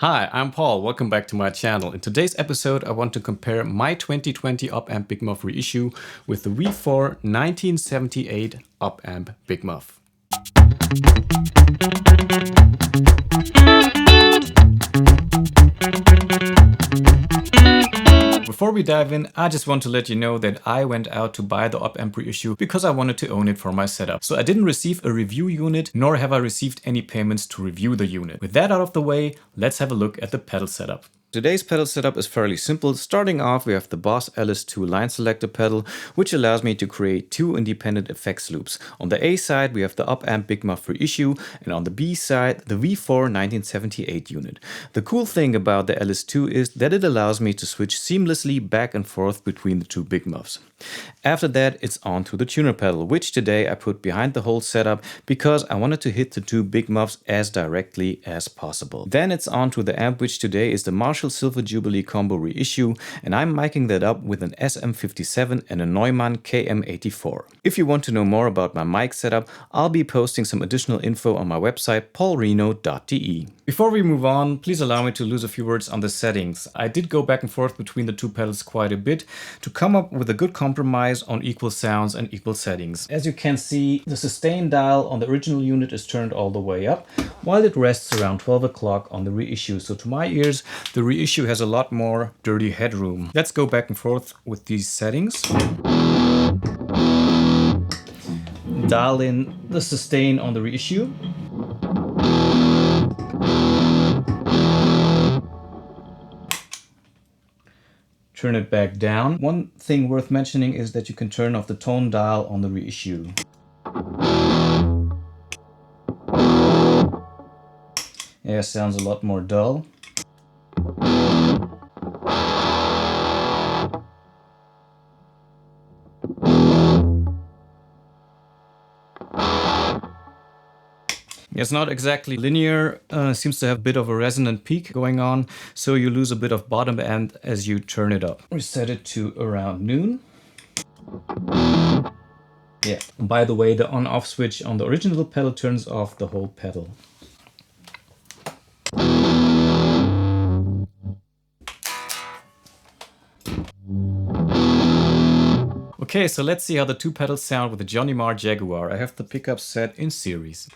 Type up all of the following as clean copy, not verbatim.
Hi, I'm Paul. Welcome back to my channel. In today's episode, I want to compare my 2020 Op-Amp Big Muff Reissue with the V4 1978 Op-Amp Big Muff. Before we dive in, I just want to let you know that I went out to buy the Op-Amp Reissue because I wanted to own it for my setup. So I didn't receive a review unit, nor have I received any payments to review the unit. With that out of the way, let's have a look at the pedal setup. Today's pedal setup is fairly simple. Starting off, we have the Boss LS-2 Line Selector pedal, which allows me to create two independent effects loops. On the A side, we have the Op-Amp Big Muff Reissue, and on the B side, the V4 1978 unit. The cool thing about the LS-2 is that it allows me to switch seamlessly back and forth between the two Big Muffs. After that, it's on to the tuner pedal, which today I put behind the whole setup because I wanted to hit the two Big Muffs as directly as possible. Then it's on to the amp, which today is the Mini Silver Jubilee Combo Reissue, and I'm miking that up with an SM57 and a Neumann KM84. If you want to know more about my mic setup, I'll be posting some additional info on my website paulreno.de. Before we move on, please allow me to lose a few words on the settings. I did go back and forth between the two pedals quite a bit to come up with a good compromise on equal sounds and equal settings. As you can see, the sustain dial on the original unit is turned all the way up, while it rests around 12 o'clock on the reissue. So to my ears, the reissue has a lot more dirty headroom. Let's go back and forth with these settings. Dial in the sustain on the reissue. Turn it back down. One thing worth mentioning is that you can turn off the tone dial on the reissue. Yeah, sounds a lot more dull. It's not exactly linear, seems to have a bit of a resonant peak going on, so you lose a bit of bottom end as you turn it up. Reset it to around noon. Yeah, by the way, the on-off switch on the original pedal turns off the whole pedal. Okay, so let's see how the two pedals sound with the Johnny Marr Jaguar. I have the pickup set in series.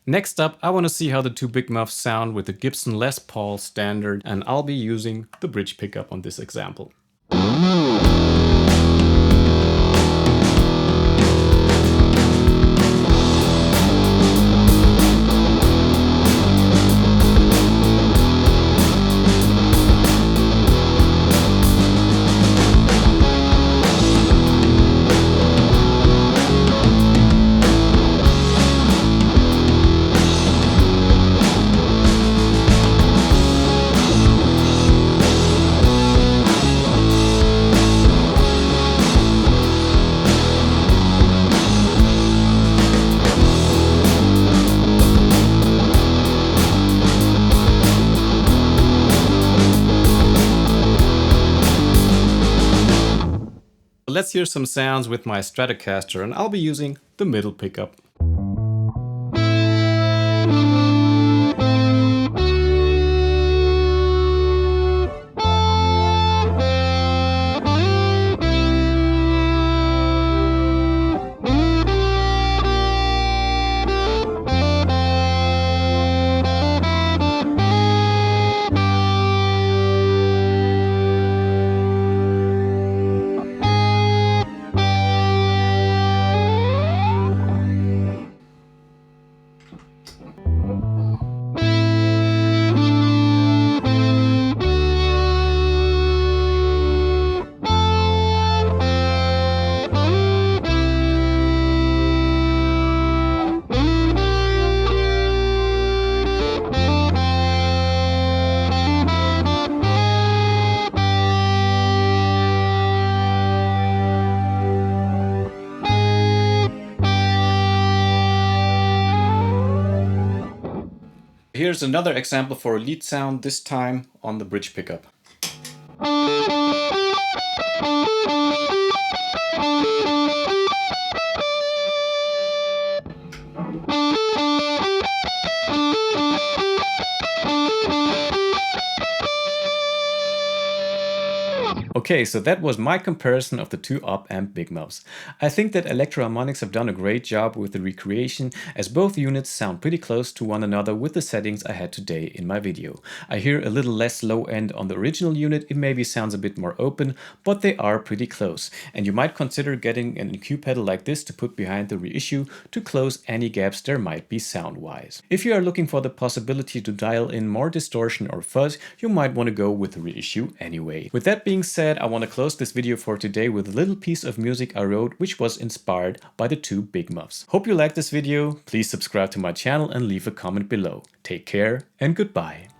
Next up, I want to see how the two Big Muffs sound with the Gibson LesPaul standard, and I'll be using the bridge pickup on this example. Let's hear some sounds with my Stratocaster, and I'll be using the middle pickup. here's another example for a lead sound, this time on the bridge pickup. Okay, so that was my comparison of the two Op-Amp Big Muffs. I think that Electro Harmonix have done a great job with the recreation, as both units sound pretty close to one another with the settings I had today in my video. I hear a little less low end on the original unit, it maybe sounds a bit more open, but they are pretty close. And you might consider getting an EQ pedal like this to put behind the reissue to close any gaps there might be sound-wise. If you are looking for the possibility to dial in more distortion or fuzz, you might want to go with the reissue anyway. With that being said, I want to close this video for today with a little piece of music I wrote which was inspired by the two Big Muffs. Hope you liked this video, please subscribe to my channel and leave a comment below. Take care and goodbye.